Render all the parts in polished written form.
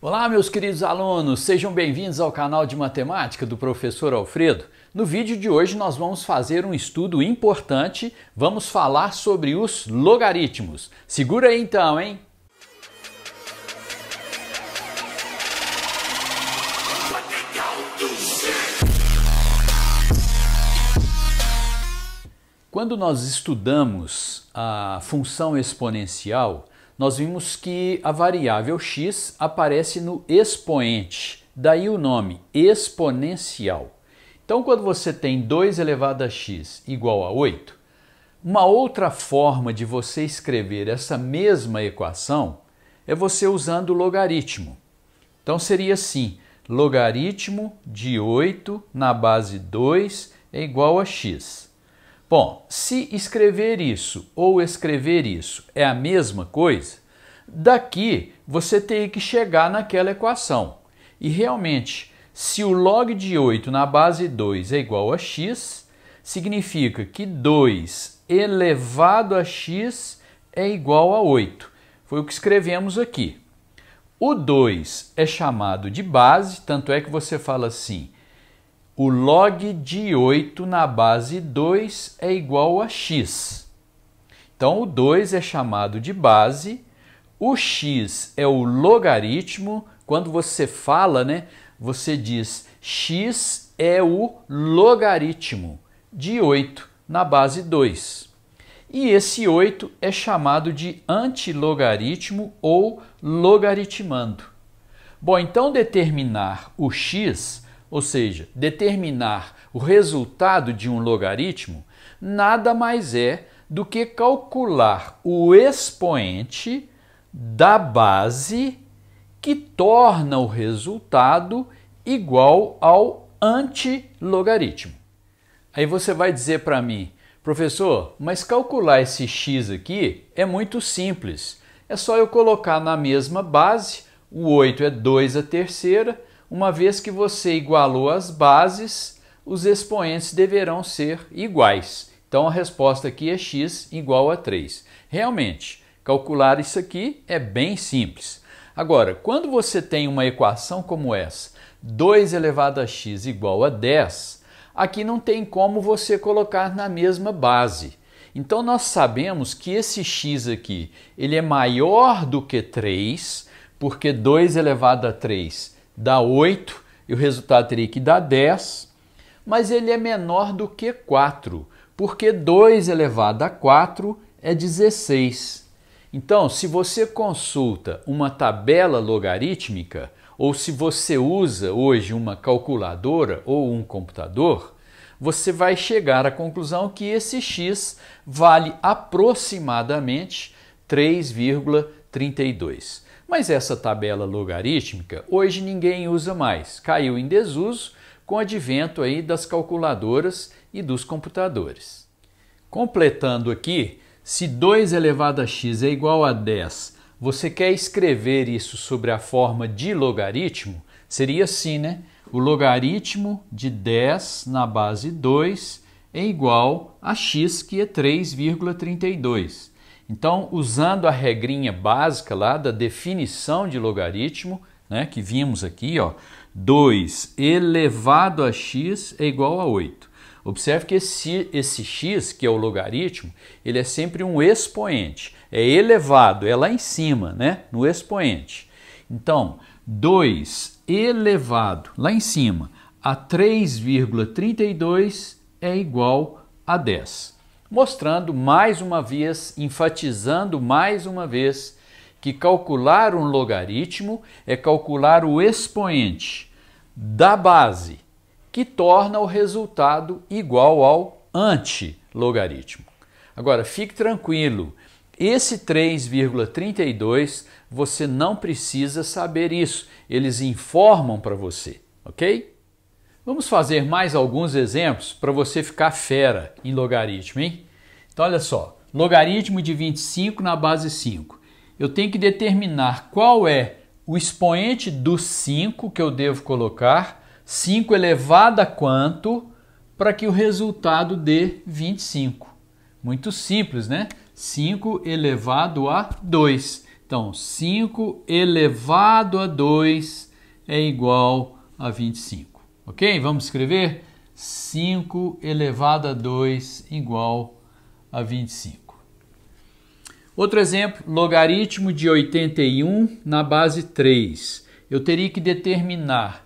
Olá, meus queridos alunos, sejam bem-vindos ao canal de matemática do professor Alfredo. No vídeo de hoje nós vamos fazer um estudo importante, vamos falar sobre os logaritmos. Segura aí então, hein? Quando nós estudamos a função exponencial, nós vimos que a variável x aparece no expoente, daí o nome exponencial. Então, quando você tem 2 elevado a x igual a 8, uma outra forma de você escrever essa mesma equação é você usando o logaritmo. Então, seria assim, logaritmo de 8 na base 2 é igual a x. Bom, se escrever isso ou escrever isso é a mesma coisa, daqui você tem que chegar naquela equação. E realmente, se o log de 8 na base 2 é igual a x, significa que 2 elevado a x é igual a 8. Foi o que escrevemos aqui. O 2 é chamado de base, tanto é que você fala assim, o log de 8 na base 2 é igual a x. Então, o 2 é chamado de base, o x é o logaritmo. Quando você fala, você diz x é o logaritmo de 8 na base 2. E esse 8 é chamado de antilogaritmo ou logaritmando. Bom, então determinar o x, ou seja, determinar o resultado de um logaritmo, nada mais é do que calcular o expoente da base que torna o resultado igual ao antilogaritmo. Aí você vai dizer para mim, professor, mas calcular esse x aqui é muito simples. É só eu colocar na mesma base, o 8 é 2 a terceira, uma vez que você igualou as bases, os expoentes deverão ser iguais. Então, a resposta aqui é x igual a 3. Realmente, calcular isso aqui é bem simples. Agora, quando você tem uma equação como essa, 2 elevado a x igual a 10, aqui não tem como você colocar na mesma base. Então, nós sabemos que esse x aqui ele é maior do que 3, porque 2 elevado a 3 dá 8 e o resultado teria que dar 10, mas ele é menor do que 4, porque 2 elevado a 4 é 16. Então, se você consulta uma tabela logarítmica, ou se você usa hoje uma calculadora ou um computador, você vai chegar à conclusão que esse x vale aproximadamente 3,32. Mas essa tabela logarítmica hoje ninguém usa mais, caiu em desuso com o advento aí das calculadoras e dos computadores. Completando aqui, se 2 elevado a x é igual a 10, você quer escrever isso sobre a forma de logaritmo? Seria assim, O logaritmo de 10 na base 2 é igual a x, que é 3,32. Então, usando a regrinha básica lá da definição de logaritmo, que vimos aqui, 2 elevado a x é igual a 8. Observe que esse x, que é o logaritmo, ele é sempre um expoente. É elevado, é lá em cima, no expoente. Então, 2 elevado, lá em cima, a 3,32 é igual a 10. Mostrando mais uma vez, enfatizando mais uma vez, que calcular um logaritmo é calcular o expoente da base, que torna o resultado igual ao antilogaritmo. Agora, fique tranquilo, esse 3,32 você não precisa saber isso, eles informam para você, ok? Vamos fazer mais alguns exemplos para você ficar fera em logaritmo, hein? Então, olha só, logaritmo de 25 na base 5. Eu tenho que determinar qual é o expoente do 5 que eu devo colocar, 5 elevado a quanto, para que o resultado dê 25. Muito simples, 5 elevado a 2. Então, 5 elevado a 2 é igual a 25. Ok? Vamos escrever 5 elevado a 2 igual a 25. Outro exemplo, logaritmo de 81 na base 3. Eu teria que determinar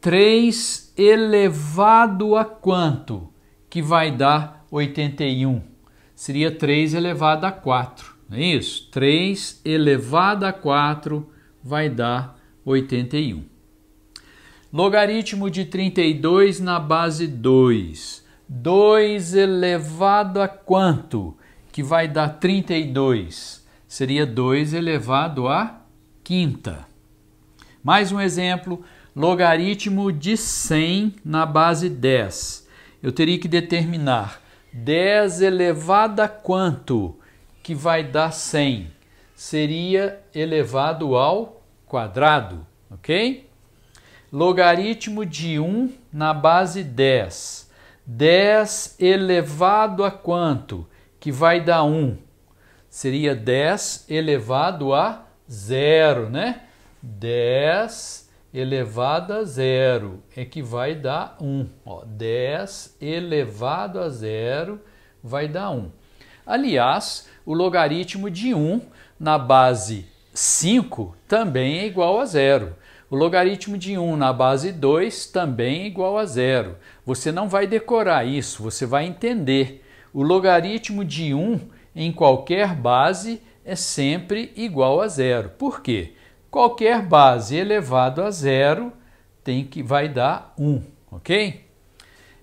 3 elevado a quanto que vai dar 81? Seria 3 elevado a 4, não é isso? 3 elevado a 4 vai dar 81. Logaritmo de 32 na base 2. 2 elevado a quanto que vai dar 32? Seria 2 elevado a quinta. Mais um exemplo, logaritmo de 100 na base 10. Eu teria que determinar 10 elevado a quanto que vai dar 100? Seria elevado ao quadrado, ok? Logaritmo de 1 na base 10. 10 elevado a quanto que vai dar 1? Seria 10 elevado a 0, né? 10 elevado a 0 é que vai dar 1. Ó, 10 elevado a 0 vai dar 1. Aliás, o logaritmo de 1 na base 5 também é igual a 0. O logaritmo de 1 na base 2 também é igual a 0. Você não vai decorar isso, você vai entender. O logaritmo de 1 em qualquer base é sempre igual a 0. Por quê? Qualquer base elevado a 0 vai dar 1, ok?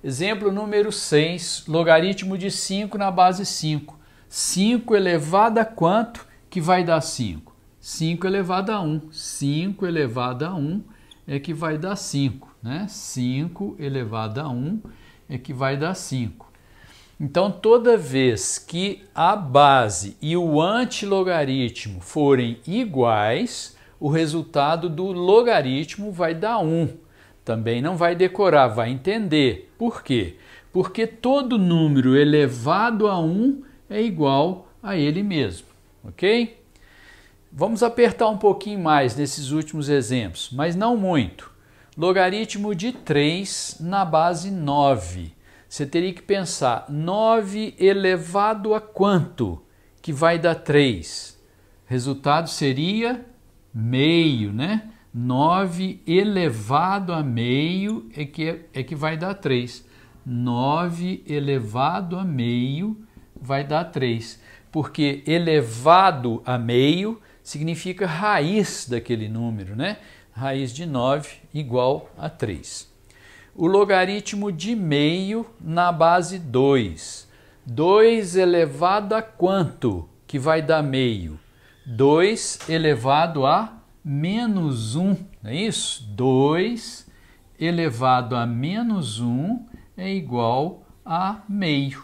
Exemplo número 6, logaritmo de 5 na base 5. 5 elevado a quanto que vai dar 5? 5 elevado a 1. 5 elevado a 1 é que vai dar 5, né? 5 elevado a 1 é que vai dar 5. Então, toda vez que a base e o antilogaritmo forem iguais, o resultado do logaritmo vai dar 1. Também não vai decorar, vai entender. Por quê? Porque todo número elevado a 1 é igual a ele mesmo, ok? Vamos apertar um pouquinho mais nesses últimos exemplos, mas não muito. Logaritmo de 3 na base 9. Você teria que pensar, 9 elevado a quanto que vai dar 3? Resultado seria meio, né? 9 elevado a meio é que vai dar 3. 9 elevado a meio vai dar 3. Porque elevado a meio significa raiz daquele número, né? Raiz de 9 igual a 3. O logaritmo de meio na base 2. 2 elevado a quanto que vai dar meio? 2 elevado a menos 1, não é isso? 2 elevado a menos 1 é igual a meio.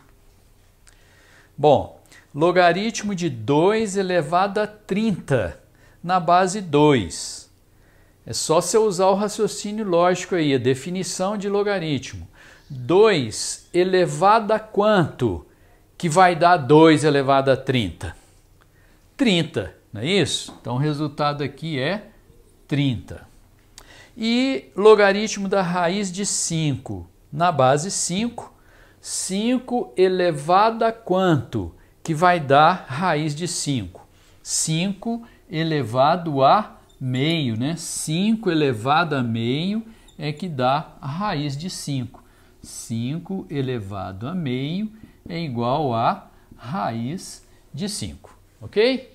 Bom, logaritmo de 2 elevado a 30 na base 2. É só você usar o raciocínio lógico aí, a definição de logaritmo. 2 elevado a quanto que vai dar 2 elevado a 30? 30, não é isso? Então o resultado aqui é 30. E logaritmo da raiz de 5 na base 5. 5 elevado a quanto que vai dar raiz de 5? 5 elevado a meio, né? 5 elevado a meio é que dá a raiz de 5. 5 elevado a meio é igual a raiz de 5, ok?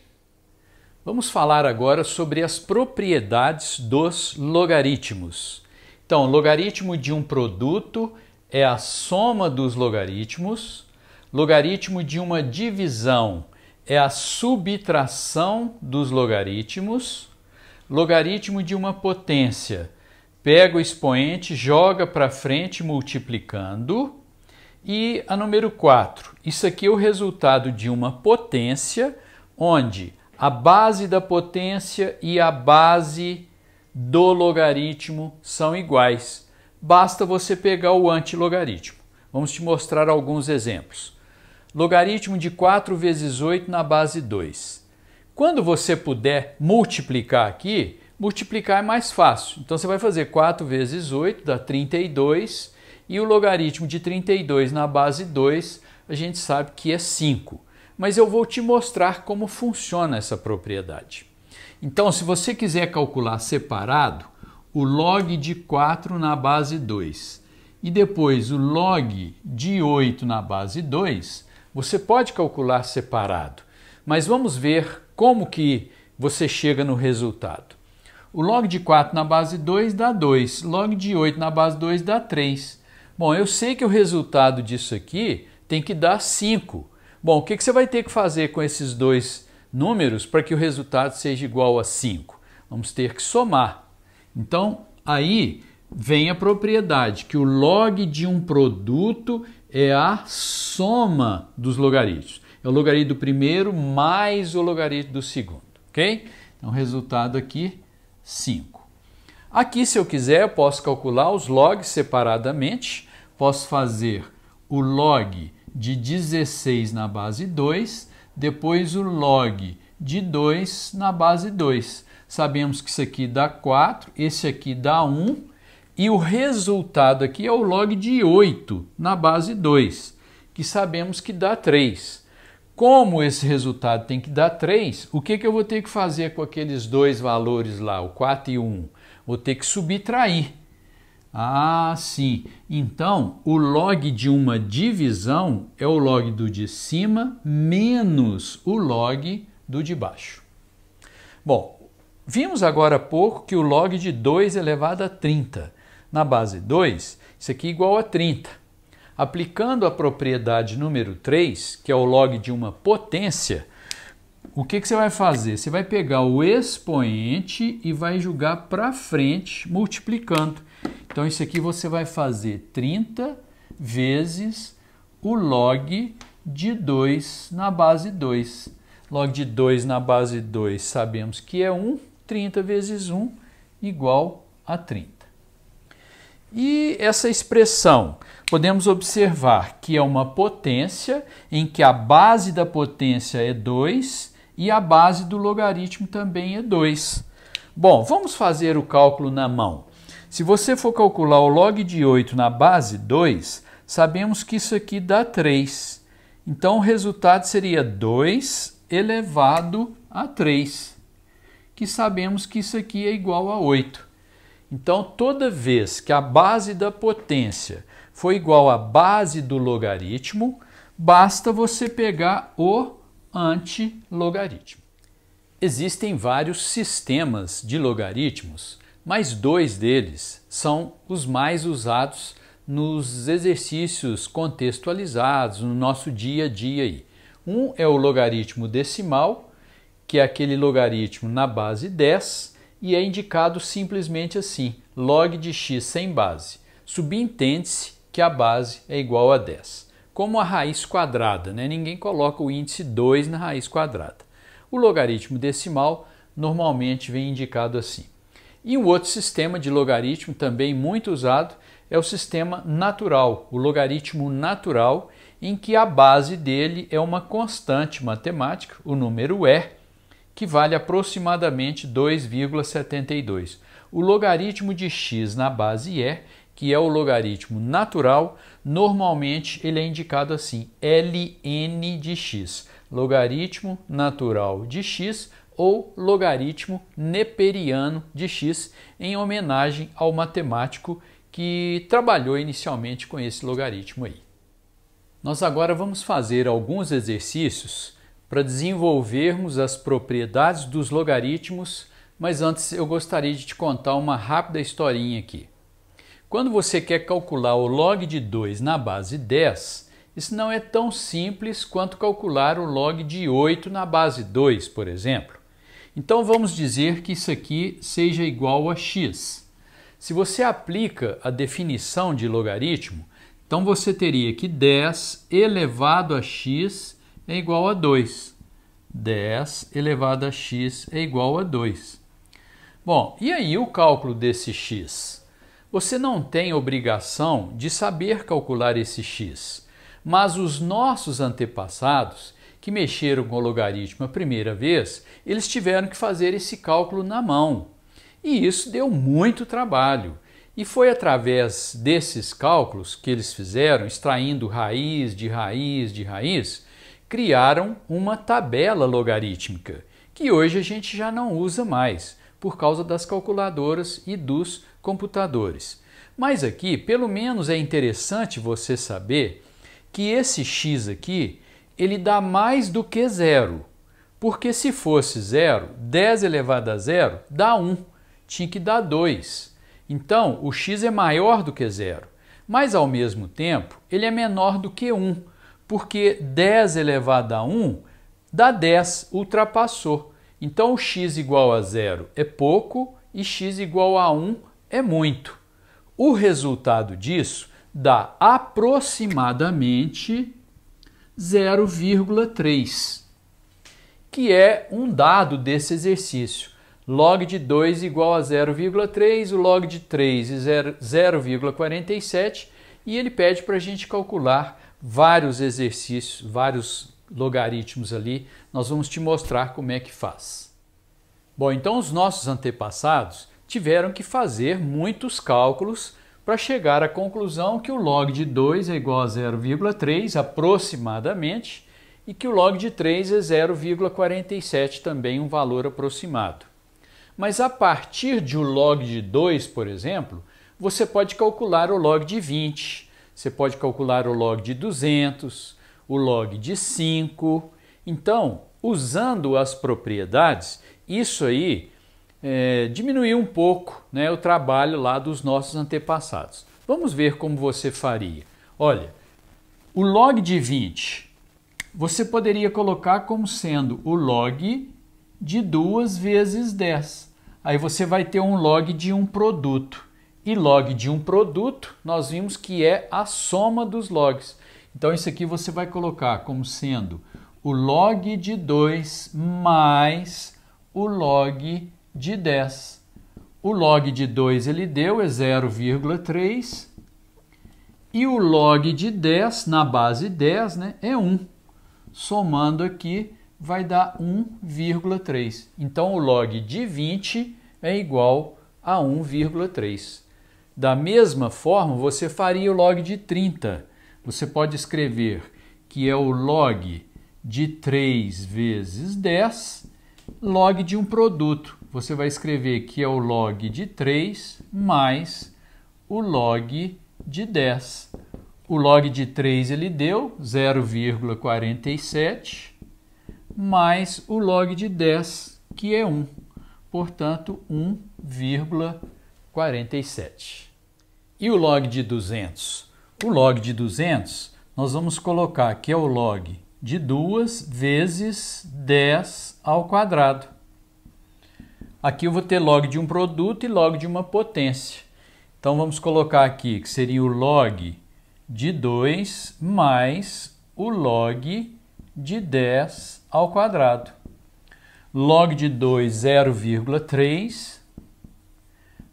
Vamos falar agora sobre as propriedades dos logaritmos. Então, logaritmo de um produto é a soma dos logaritmos. Logaritmo de uma divisão é a subtração dos logaritmos. Logaritmo de uma potência, pega o expoente, joga para frente multiplicando. E a número 4, isso aqui é o resultado de uma potência, onde a base da potência e a base do logaritmo são iguais. Basta você pegar o antilogaritmo. Vamos te mostrar alguns exemplos. Logaritmo de 4 vezes 8 na base 2. Quando você puder multiplicar aqui, multiplicar é mais fácil. Então você vai fazer 4 vezes 8 dá 32 e o logaritmo de 32 na base 2 a gente sabe que é 5. Mas eu vou te mostrar como funciona essa propriedade. Então, se você quiser calcular separado, o log de 4 na base 2 e depois o log de 8 na base 2, você pode calcular separado. Mas vamos ver como que você chega no resultado. O log de 4 na base 2 dá 2, log de 8 na base 2 dá 3. Bom, eu sei que o resultado disso aqui tem que dar 5. Bom, o que você vai ter que fazer com esses dois números para que o resultado seja igual a 5? Vamos ter que somar. Então, aí vem a propriedade que o log de um produto é a soma dos logaritmos. É o logaritmo do primeiro mais o logaritmo do segundo, ok? Então, o resultado aqui, 5. Aqui, se eu quiser, eu posso calcular os logs separadamente. Posso fazer o log de 16 na base 2, depois o log de 2 na base 2. Sabemos que isso aqui dá 4, esse aqui dá 1, e o resultado aqui é o log de 8 na base 2, que sabemos que dá 3. Como esse resultado tem que dar 3, o que eu vou ter que fazer com aqueles dois valores lá, o 4 e o 1? Vou ter que subtrair. Ah, sim. Então, o log de uma divisão é o log do de cima menos o log do de baixo. Bom, vimos agora há pouco que o log de 2 elevado a 30. Na base 2, isso aqui é igual a 30. Aplicando a propriedade número 3, que é o log de uma potência, o que você vai fazer? Você vai pegar o expoente e vai jogar para frente, multiplicando. Então, isso aqui você vai fazer 30 vezes o log de 2 na base 2. Log de 2 na base 2 sabemos que é 1, 30 vezes 1 igual a 30. E essa expressão, podemos observar que é uma potência em que a base da potência é 2 e a base do logaritmo também é 2. Bom, vamos fazer o cálculo na mão. Se você for calcular o log de 8 na base 2, sabemos que isso aqui dá 3. Então, o resultado seria 2 elevado a 3, que sabemos que isso aqui é igual a 8. Então, toda vez que a base da potência for igual à base do logaritmo, basta você pegar o antilogaritmo. Existem vários sistemas de logaritmos, mas 2 deles são os mais usados nos exercícios contextualizados, no nosso dia a dia aí. Um é o logaritmo decimal, que é aquele logaritmo na base 10, e é indicado simplesmente assim, log de x sem base. Subentende-se que a base é igual a 10. Como a raiz quadrada, né? Ninguém coloca o índice 2 na raiz quadrada. O logaritmo decimal normalmente vem indicado assim. E um outro sistema de logaritmo também muito usado é o sistema natural, o logaritmo natural, em que a base dele é uma constante matemática, o número e, que vale aproximadamente 2,72. O logaritmo de x na base e, que é o logaritmo natural, normalmente ele é indicado assim, ln de x, logaritmo natural de x ou logaritmo neperiano de x, em homenagem ao matemático que trabalhou inicialmente com esse logaritmo aí. Nós agora vamos fazer alguns exercícios para desenvolvermos as propriedades dos logaritmos, mas antes eu gostaria de te contar uma rápida historinha aqui. Quando você quer calcular o log de 2 na base 10, isso não é tão simples quanto calcular o log de 8 na base 2, por exemplo. Então vamos dizer que isso aqui seja igual a x. Se você aplica a definição de logaritmo, então você teria que 10 elevado a x é igual a 2. 10 elevado a x é igual a 2. Bom, e aí o cálculo desse x? Você não tem obrigação de saber calcular esse x, mas os nossos antepassados, que mexeram com o logaritmo a primeira vez, eles tiveram que fazer esse cálculo na mão. E isso deu muito trabalho. E foi através desses cálculos que eles fizeram, extraindo raiz de raiz de raiz, criaram uma tabela logarítmica, que hoje a gente já não usa mais, por causa das calculadoras e dos computadores. Mas aqui, pelo menos é interessante você saber que esse x aqui, ele dá mais do que zero. Porque se fosse zero, 10 elevado a zero dá 1, tinha que dar 2. Então, o x é maior do que zero, mas ao mesmo tempo ele é menor do que 1, porque 10 elevado a 1 dá 10, ultrapassou. Então, o x igual a zero é pouco e x igual a 1 é muito. O resultado disso dá aproximadamente 0,3, que é um dado desse exercício. Log de 2 igual a 0,3, o log de 3 é 0,47 e ele pede para a gente calcular vários exercícios, vários logaritmos ali. Nós vamos te mostrar como é que faz. Bom, então os nossos antepassados tiveram que fazer muitos cálculos para chegar à conclusão que o log de 2 é igual a 0,3 aproximadamente e que o log de 3 é 0,47, também um valor aproximado. Mas a partir de um log de 2, por exemplo, você pode calcular o log de 20, você pode calcular o log de 200, o log de 5. Então, usando as propriedades, isso aí diminuiu um pouco, né, o trabalho lá dos nossos antepassados. Vamos ver como você faria. Olha, o log de 20, você poderia colocar como sendo o log de 2 vezes 10. Aí você vai ter um log de um produto. E log de um produto, nós vimos que é a soma dos logs. Então, isso aqui você vai colocar como sendo o log de 2 mais o log de 10. O log de 2 ele deu é 0,3 e o log de 10, na base 10, né, é 1. Somando aqui, vai dar 1,3. Então, o log de 20 é igual a 1,3. Da mesma forma, você faria o log de 30. Você pode escrever que é o log de 3 vezes 10, log de um produto. Você vai escrever que é o log de 3 mais o log de 10. O log de 3 ele deu 0,47 mais o log de 10, que é 1. Portanto, 1,47. E o log de 200? O log de 200, nós vamos colocar que é o log de 2 vezes 10 ao quadrado. Aqui eu vou ter log de um produto e log de uma potência. Então, vamos colocar aqui que seria o log de 2 mais o log de 10 ao quadrado. Log de 2, 0,3,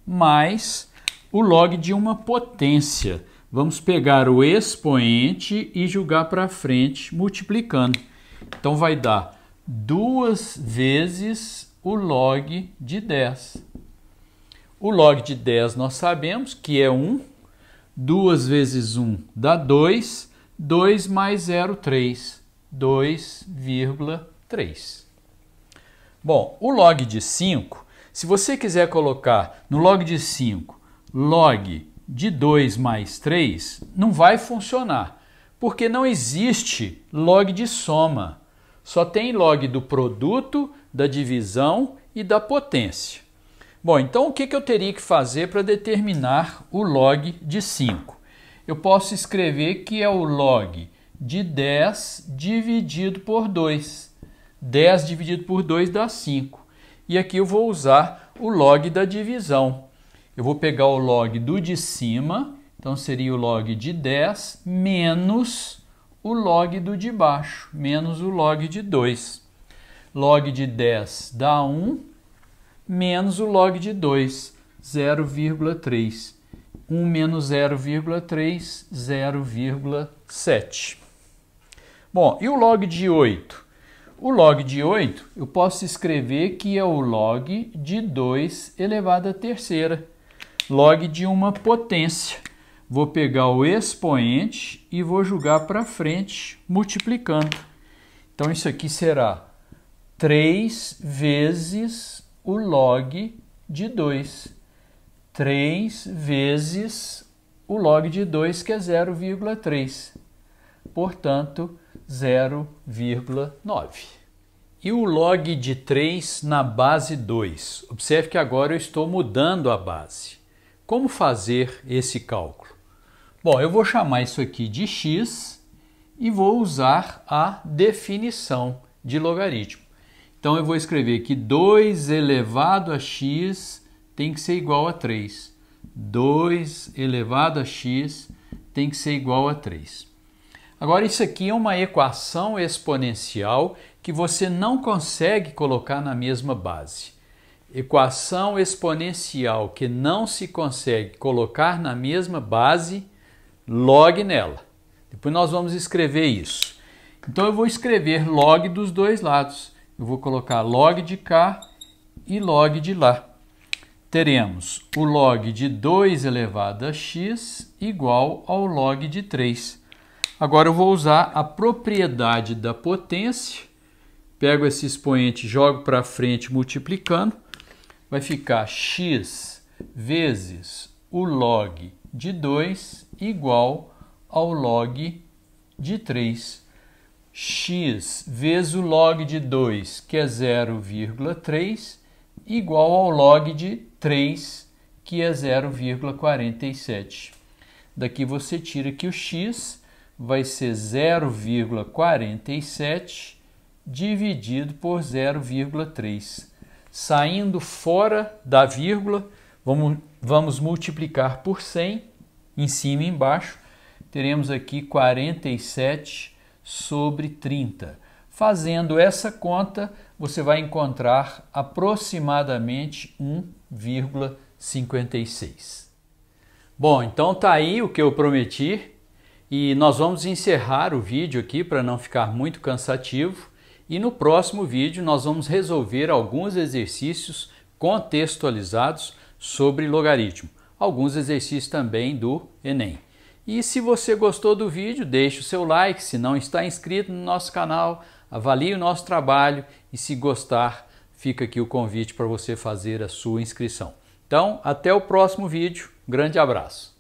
mais o log de uma potência. Vamos pegar o expoente e jogar para frente, multiplicando. Então, vai dar 2 vezes o log de 10. O log de 10 nós sabemos que é 1. 2 vezes 1 dá 2. 2 mais 0,3. 2,3. Bom, o log de 5, se você quiser colocar no log de 5, log de 2 mais 3, não vai funcionar, porque não existe log de soma. Só tem log do produto, da divisão e da potência. Bom, então o que eu teria que fazer para determinar o log de 5? Eu posso escrever que é o log de 10 dividido por 2. 10 dividido por 2 dá 5. E aqui eu vou usar o log da divisão. Eu vou pegar o log do de cima, então seria o log de 10 menos o log do de baixo, menos o log de 2. Log de 10 dá 1, menos o log de 2, 0,3. 1 menos 0,3, 0,7. Bom, e o log de 8? O log de 8 eu posso escrever que é o log de 2 elevado à terceira, log de uma potência. Vou pegar o expoente e vou jogar para frente, multiplicando. Então, isso aqui será 3 vezes o log de 2. 3 vezes o log de 2, que é 0,3. Portanto, 0,9. E o log de 3 na base 2? Observe que agora eu estou mudando a base. Como fazer esse cálculo? Bom, eu vou chamar isso aqui de x e vou usar a definição de logaritmo. Então, eu vou escrever que 2 elevado a x tem que ser igual a 3. 2 elevado a x tem que ser igual a 3. Agora, isso aqui é uma equação exponencial que você não consegue colocar na mesma base. Equação exponencial que não se consegue colocar na mesma base, log nela. Depois nós vamos escrever isso. Então, eu vou escrever log dos dois lados. Eu vou colocar log de cá e log de lá. Teremos o log de 2 elevado a x igual ao log de 3. Agora eu vou usar a propriedade da potência. Pego esse expoente, jogo para frente multiplicando. Vai ficar x vezes o log de 2 igual ao log de 3. X vezes o log de 2, que é 0,3, igual ao log de 3, que é 0,47. Daqui você tira que o x vai ser 0,47 dividido por 0,3. Saindo fora da vírgula, vamos multiplicar por 100, em cima e embaixo. Teremos aqui 47 sobre 30. Fazendo essa conta, você vai encontrar aproximadamente 1,56. Bom, então tá aí o que eu prometi e nós vamos encerrar o vídeo aqui para não ficar muito cansativo. E no próximo vídeo nós vamos resolver alguns exercícios contextualizados sobre logaritmo. Alguns exercícios também do Enem. E se você gostou do vídeo, deixe o seu like. Se não está inscrito no nosso canal, avalie o nosso trabalho. E se gostar, fica aqui o convite para você fazer a sua inscrição. Então, até o próximo vídeo. Grande abraço.